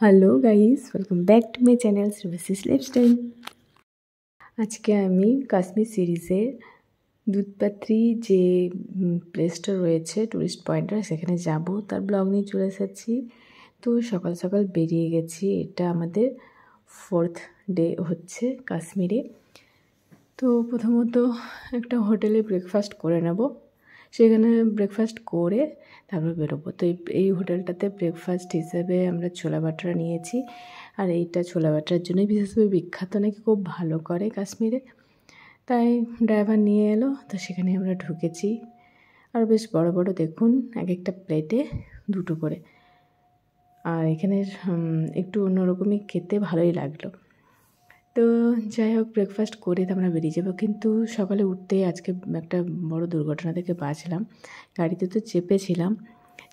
Hello guys, welcome back to my channel Shubhashis lifestyle. আজকে আমি কাশ্মীর সিরিজের দুধপাত্রি যে প্লেসটা রয়েছে টুরিস্ট পয়েন্টটা সেখানে যাব, তার ব্লগ নিয়ে চলে এসেছি। তো সকাল সকাল বেরিয়ে গেছি। এটা আমাদের 4th ডে হচ্ছে কাশ্মীরে। তো প্রথমত একটা হোটেলে ব্রেকফাস্ট করে নেব, সেখানে ব্রেকফাস্ট করে তারপর বেরোবো। তো এই হোটেলটাতে ব্রেকফাস্ট হিসেবে আমরা ছোলা বাটারা নিয়েছি। আর এইটা ছোলা বাটারার জন্যই বিশেষভাবে বিখ্যাত, নাকি খুব ভালো করে কাশ্মীরে। তাই ড্রাইভার নিয়ে এলো, তো সেখানে আমরা ঢুকেছি। আর বেশ বড় বড় দেখুন, এক একটা প্লেটে 2টো করে। আর এখানের একটু অন্যরকমই খেতে ভালোই লাগলো। তো যাই হোক, ব্রেকফাস্ট করে তো আমরা বেরিয়ে যাবো। কিন্তু সকালে উঠতেই আজকে একটা বড় দুর্ঘটনা থেকে বাঁচলাম। গাড়িতে তো চেপেছিলাম,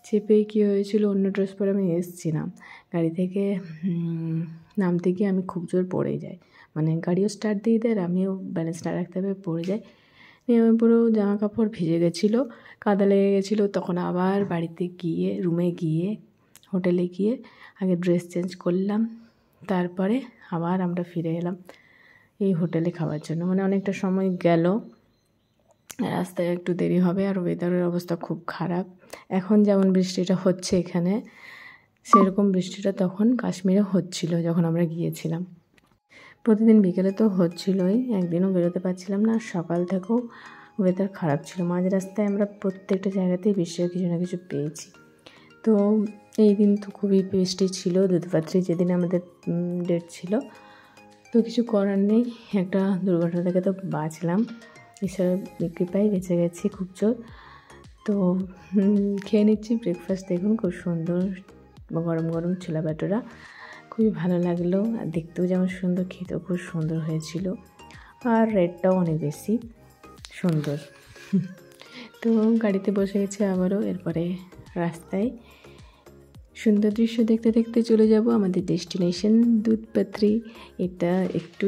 চেপে কী হয়েছিল, অন্য ড্রেস পরে আমি এসেছিলাম। গাড়ি থেকে নামতে গিয়ে আমি খুব জোর পড়ে যাই, মানে গাড়িও স্টার্ট দিয়ে দেয় আর আমিও ব্যালেন্স না রাখতে হবে, পড়ে যাই। নিয়ে আমি পুরো জামা কাপড় ভিজে গেছিলো, কাদা লেগে গেছিলো। তখন আবার বাড়িতে গিয়ে রুমে গিয়ে হোটেলে গিয়ে আগে ড্রেস চেঞ্জ করলাম, তারপরে আবার আমরা ফিরে এলাম এই হোটেলে খাওয়ার জন্য। মানে অনেকটা সময় গেল, রাস্তায় একটু দেরি হবে। আর ওয়েদারের অবস্থা খুব খারাপ। এখন যেমন বৃষ্টিটা হচ্ছে এখানে, সেরকম বৃষ্টিটা তখন কাশ্মীরে হচ্ছিল যখন আমরা গিয়েছিলাম। প্রতিদিন বিকেলে তো হচ্ছিলই, একদিনও বেরোতে পারছিলাম না। সকাল থেকেও ওয়েদার খারাপ ছিল। মাঝ রাস্তায় আমরা প্রত্যেকটা জায়গাতেই বৃষ্টির কিছু না কিছু পেয়েছি। তো এই দিন তো খুবই বৃষ্টি ছিল, দুধপাত্রি যেদিন আমাদের ডেট ছিল। তো কিছু করার নেই, একটা দুর্ঘটনা থেকে তো বাঁচলাম, ঈশ্বরের কৃপায় বেঁচে গেছি খুব জোর। তো খেয়ে নিচ্ছি ব্রেকফাস্ট। দেখুন খুব সুন্দর গরম গরম ছোলা বাটোরা, খুবই ভালো লাগলো। আর দেখতেও যেমন সুন্দর, খেতেও খুব সুন্দর হয়েছিল। আর রেটটাও অনেক বেশি সুন্দর। তো গাড়িতে বসে গেছে আবারও। এরপরে রাস্তায় সুন্দর দৃশ্য দেখতে দেখতে চলে যাব আমাদের ডেস্টিনেশন দুধপাত্রি। এটা একটু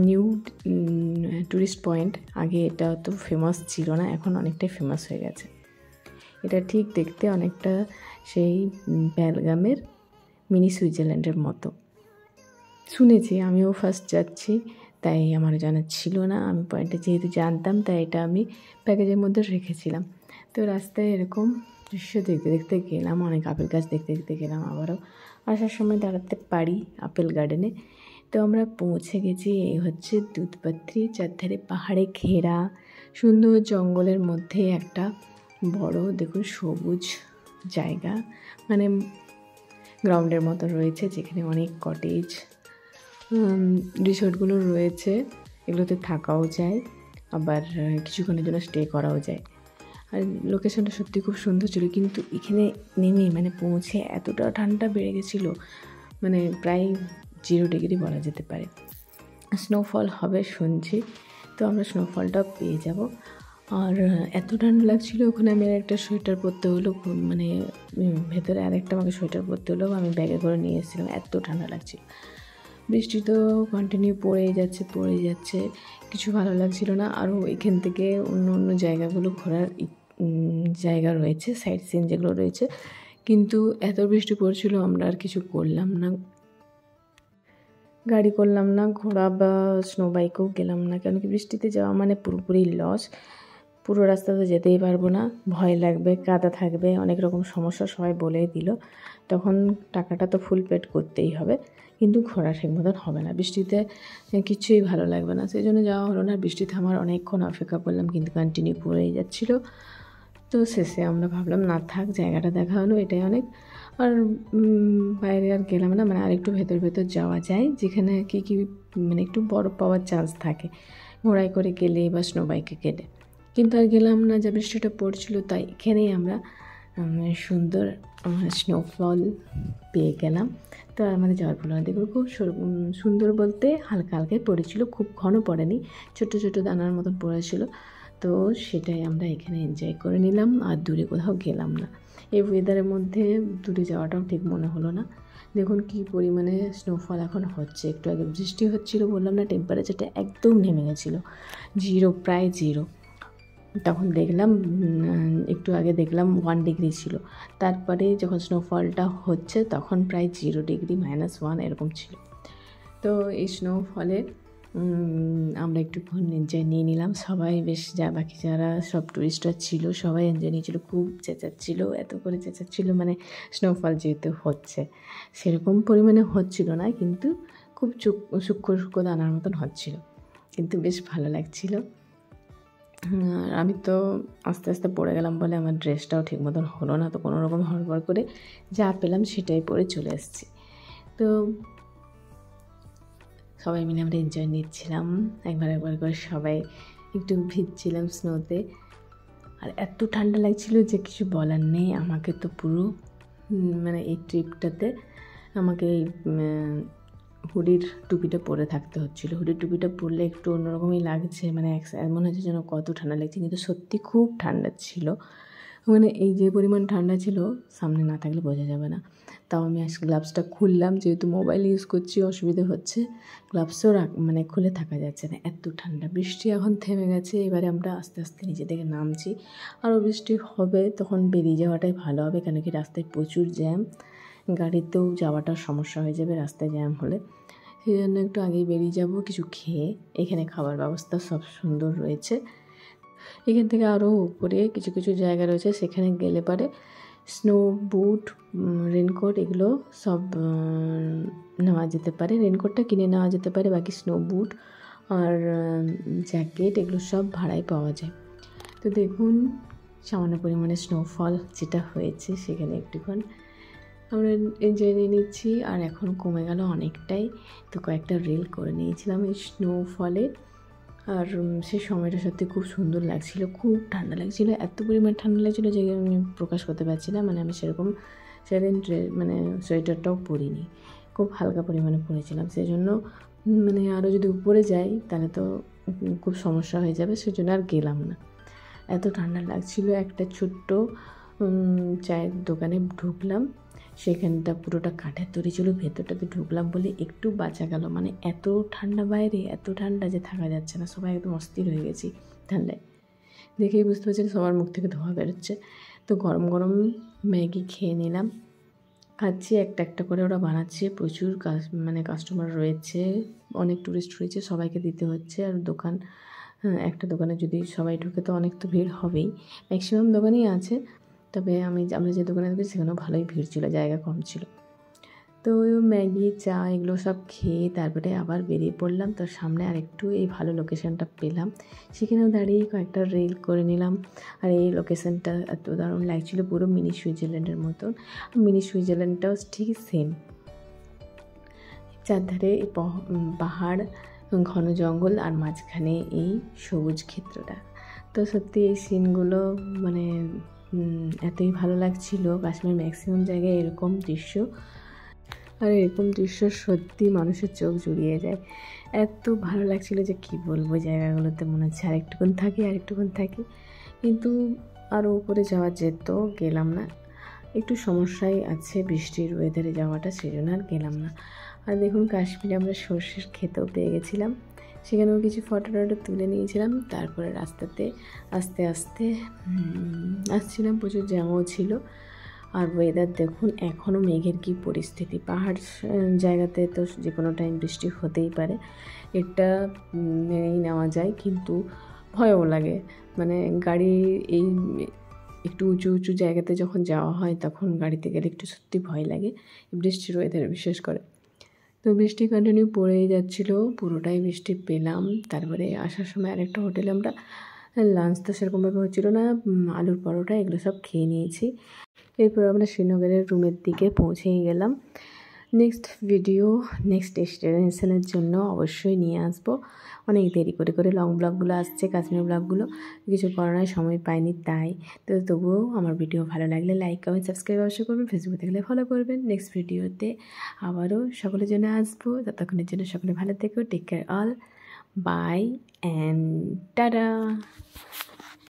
নিউ টুরিস্ট পয়েন্ট। আগে এটা অত ফেমাস ছিল না, এখন অনেকটাই ফেমাস হয়ে গেছে। এটা ঠিক দেখতে অনেকটা সেই পেহেলগামের মিনি সুইজারল্যান্ডের মতো শুনেছি। আমিও ফার্স্ট যাচ্ছি, তাই আমার জানা ছিল না। আমি পয়েন্টটা যেহেতু জানতাম, তাই এটা আমি প্যাকেজের মধ্যে রেখেছিলাম। তো রাস্তায় এরকম দৃশ্য দেখতে দেখতে গেলাম, অনেক আপেল গাছ দেখতে দেখতে গেলাম। আবারও আসার সময় দাঁড়াতে পারি আপেল গার্ডেনে। তো আমরা পৌঁছে গেছি। এই হচ্ছে দুধপাত্রি, চারধারে পাহাড়ে ঘেরা সুন্দর জঙ্গলের মধ্যে একটা বড় দেখুন সবুজ জায়গা, মানে গ্রাউন্ডের মতো রয়েছে, যেখানে অনেক কটেজ রিসোর্টগুলো রয়েছে। এগুলোতে থাকাও যায়, আবার কিছুক্ষণের জন্য স্টে করাও যায়। আর লোকেশনটা সত্যি খুব সুন্দর ছিল। কিন্তু এখানে নেমে মানে পৌঁছে এতটা ঠান্ডা বেড়ে গেছিলো, মানে প্রায় 0 ডিগ্রি বলা যেতে পারে। স্নোফল হবে শুনছি, তো আমরা স্নোফলটা পেয়ে যাব। আর এত ঠান্ডা লাগছিলো ওখানে, আমি একটা সোয়েটার পরতে হলো, মানে ভেতরে আরেকটা আমাকে সোয়েটার পরতে হলো, আমি ব্যাগে করে নিয়ে এসেছিলাম, এত ঠান্ডা লাগছিল। বৃষ্টি তো কন্টিনিউ পড়েই যাচ্ছে, কিছু ভালো লাগছিল না। আরও এখান থেকে অন্য অন্য জায়গাগুলো ঘোরার জায়গা রয়েছে, সাইট সিন যেগুলো রয়েছে, কিন্তু এত বৃষ্টি পড়ছিল আমরা আর কিছু করলাম না, গাড়ি করলাম না, ঘোড়া বা স্নো বাইকেও গেলাম না। কেন কি বৃষ্টিতে যাওয়া মানে পুরোপুরি লস। পুরো রাস্তা তো যেতেই পারবো না, ভয় লাগবে, কাদা থাকবে, অনেক রকম সমস্যা সবাই বলেই দিল। তখন টাকাটা তো ফুল পেড করতেই হবে, কিন্তু ঘোরা ঠিক মতন হবে না, বৃষ্টিতে কিছুই ভালো লাগবে না। সেই জন্য যাওয়া হলো না। বৃষ্টি থামার অনেকক্ষণ অপেক্ষা করলাম, কিন্তু কন্টিনিউ পড়েই যাচ্ছিলো। তো শেষে আমরা ভাবলাম না থাক, জায়গাটা দেখা হলো, এটাই অনেক। আর বাইরে আর গেলাম না, মানে আর একটু ভেতর যাওয়া যায়, যেখানে কি মানে একটু বরফ পাওয়ার চান্স থাকে ঘোড়ায় করে গেলে বা স্নো বাইকে গেলে। কিন্তু আর গেলাম না, যা বৃষ্টিটা পড়ছিল। তাই এখানেই আমরা সুন্দর স্নোফল পেয়ে গেলাম। তো আমাদের যাওয়ার ফলে দেখুন খুব সুন্দর বলতে হালকা হালকাই পড়েছিল, খুব ঘন পড়েনি, ছোটো ছোটো দানার মতন পড়েছিল। তো সেটাই আমরা এখানে এনজয় করে নিলাম, আর দূরে কোথাও গেলাম না। এই ওয়েদারের মধ্যে দূরে যাওয়াটাও ঠিক মনে হলো না। দেখুন কী পরিমাণে স্নোফল এখন হচ্ছে। একটু আগে বৃষ্টি হচ্ছিলো, বললাম না, টেম্পারেচারটা একদম নেমে গেছিলো, 0, প্রায় 0। তখন দেখলাম একটু আগে দেখলাম 1 ডিগ্রি ছিল, তারপরে যখন স্নোফলটা হচ্ছে তখন প্রায় 0 ডিগ্রি -1 এরকম ছিল। তো এই স্নোফলে আমরা একটুক্ষণ এনজয় নিয়ে নিলাম, সবাই বেশ বাকি যারা সব টুরিস্টরা ছিল সবাই এনজয় নিয়েছিল, খুব চেঁচাচ্ছিল, এত করে চেঁচাচ্ছিল, মানে স্নোফল যেহেতু হচ্ছে সেরকম পরিমাণে হচ্ছিল না, কিন্তু খুব সূক্ষ্ম সূক্ষ্ম দানার মতন হচ্ছিল, কিন্তু বেশ ভালো লাগছিল। আর আমি তো আস্তে আস্তে পড়ে গেলাম বলে আমার ড্রেসটাও ঠিক মতন হলো না, তো কোনো রকম হড়বড় করে যা পেলাম সেটাই পরে চলে এসেছি। তো সবাই মিলে আমরা এনজয় নিচ্ছিলাম, একবার করে সবাই একটু ভিজছিলাম স্নোতে, আর এত ঠান্ডা লাগছিল যে কিছু বলার নেই। আমাকে তো পুরো মানে এই ট্রিপটাতে আমাকে এই হুডির টুপিটা পরে থাকতে হচ্ছিলো। হুডির টুপিটা পরলে একটু অন্যরকমই লাগছে, মানে মনে হচ্ছে যেন কত ঠান্ডা লাগছে, কিন্তু সত্যি খুব ঠান্ডা ছিল। মানে এই যে পরিমাণ ঠান্ডা ছিল সামনে না থাকলে বোঝা যাবে না। তাও আমি গ্লাভসটা খুললাম, যেহেতু মোবাইল ইউজ করছি অসুবিধা হচ্ছে, গ্লাভসও মানে খুলে থাকা যাচ্ছে না, এত ঠান্ডা। বৃষ্টি এখন থেমে গেছে, এবারে আমরা আস্তে আস্তে নিচে থেকে নামছি। আরও বৃষ্টি হবে তখন বেরিয়ে যাওয়াটাই ভালো হবে, কেন কি রাস্তায় প্রচুর জ্যাম, গাড়িতেও যাওয়াটা সমস্যা হয়ে যাবে রাস্তায় জ্যাম হলে। সেই জন্য একটু আগেই বেরিয়ে যাব কিছু খেয়ে। এখানে খাবার ব্যবস্থা সব সুন্দর রয়েছে। এখান থেকে আরও উপরে কিছু কিছু জায়গা রয়েছে, সেখানে গেলে পারে স্নো বুট, রেনকোট এগুলো সব নেওয়া যেতে পারে। রেনকোটটা কিনে নেওয়া যেতে পারে, বাকি স্নো বুট আর জ্যাকেট এগুলো সব ভাড়ায় পাওয়া যায়। তো দেখুন সামান্য পরিমাণে স্নোফল যেটা হয়েছে সেখানে একটুক্ষণ আমরা এনজয় নিয়ে নিচ্ছি, আর এখন কমে গেল অনেকটাই। তো কয়েকটা রিল করে নিয়েছিলাম এই স্নোফলে, আর সেই সময়টা সত্যি খুব সুন্দর লাগছিল, খুব ঠান্ডা লাগছিল, এত পরিমাণ ঠান্ডা লাগছিলো যে আমি প্রকাশ করতে পারছি না। মানে আমি সেরকম সেদিন মানে সোয়েটারটাও পরিনি, খুব হালকা পরিমাণে পরেছিলাম, সেই জন্য মানে আরও যদি উপরে যাই তাহলে তো খুব সমস্যা হয়ে যাবে, সেই জন্য আর গেলাম না। এত ঠান্ডা লাগছিল। একটা ছোট্ট চায়ের দোকানে ঢুকলাম, সেখানটা পুরোটা কাঠের তৈরি ছিল, ভেতরটাতে ঢুকলাম বলে একটু বাঁচা গেল। মানে এত ঠান্ডা বাইরে, এত ঠান্ডা যে থাকা যাচ্ছে না, সবাই একদম অস্থির হয়ে গেছি ঠান্ডায়। দেখেই বুঝতে পারছি সবার মুখ থেকে ধোঁয়া বেরোচ্ছে। তো গরম গরম ম্যাগি খেয়ে নিলাম, খাচ্ছি একটা একটা করে, ওরা বানাচ্ছে, প্রচুর মানে কাস্টমার রয়েছে, অনেক টুরিস্ট রয়েছে, সবাইকে দিতে হচ্ছে। আর দোকান, একটা দোকানে যদি সবাই ঢুকে তো অনেক তো ভিড় হবেই, ম্যাক্সিমাম দোকানেই আছে, তবে আমরা যে দোকানে ঢুকি সেখানেও ভালোই ভিড় ছিল, জায়গা কম ছিল। তো ম্যাগি চা এগুলো সব খেয়ে তারপরে আবার বেরিয়ে পড়লাম। তো সামনে আর একটু এই ভালো লোকেশানটা পেলাম, সেখানেও দাঁড়িয়ে কয়েকটা রিল করে নিলাম। আর এই লোকেশানটা এত দারুণ লাগছিলো, পুরো মিনি সুইজারল্যান্ডের মতন। মিনি সুইজারল্যান্ডটাও ঠিক সেম, চারধারে এই পাহাড়, ঘন জঙ্গল, আর মাঝখানে এই সবুজ ক্ষেত্রটা। তো সত্যি এই সিনগুলো মানে এতই ভালো লাগছিল। কাশ্মীর ম্যাক্সিমাম জায়গায় এরকম দৃশ্য, আর এরকম দৃশ্য সত্যি মানুষের চোখ জুড়িয়ে যায়। এত ভালো লাগছিল যে কী বলবো, জায়গাগুলোতে মনে হচ্ছে আরেকটুক্ষণ থাকি, কিন্তু আরও উপরে যাওয়া যেত, গেলাম না। একটু সমস্যাই আছে বৃষ্টির ওয়েদারে যাওয়াটা, সেই জন্য আর গেলাম না। আর দেখুন কাশ্মীরে আমরা সর্ষের ক্ষেতও পেয়ে গেছিলাম, সেখানেও কিছু ফটো তুলে নিয়েছিলাম। তারপরে রাস্তাতে আস্তে আস্তে আসছিলাম, প্রচুর জ্যামও ছিল। আর ওয়েদার দেখুন এখনও মেঘের কী পরিস্থিতি, পাহাড় জায়গাতে তো যে কোনো টাইম বৃষ্টি হতেই পারে, এটা মেনেই নেওয়া যায়, কিন্তু ভয়ও লাগে। মানে গাড়ি এই একটু উঁচু উঁচু জায়গাতে যখন যাওয়া হয় তখন গাড়িতে গেলে একটু সত্যি ভয় লাগে, বৃষ্টির ওয়েদারে বিশেষ করে। তো বৃষ্টি কন্টিনিউ পড়েই যাচ্ছিলো, পুরোটাই বৃষ্টি পেলাম। তারপরে আসার সময় আরেকটা হোটেলে আমরা, লাঞ্চ তো সেরকমভাবে হচ্ছিলো না, আলুর পরোটা এগুলো সব খেয়ে নিয়েছি। এরপর আমরা শ্রীনগরের রুমের দিকে পৌঁছেই গেলাম। নেক্সট ভিডিও নেক্সট ডেস্টিনেশনের জন্য অবশ্যই নিয়ে আসবো। অনেক দেরি করে লং ব্লগগুলো আসছে, কাশ্মীর ব্লগগুলো, কিছু করার সময় পাইনি তাই। তো তবুও আমার ভিডিও ভালো লাগলে লাইক কমেন্ট সাবস্ক্রাইব অবশ্যই করবেন, ফেসবুকে থাকলে ফলো করবেন। নেক্সট ভিডিওতে আবারও সকলের জন্য আসবো, ততক্ষণের জন্য সকলে ভালো থেকো, take care all, bye and tata.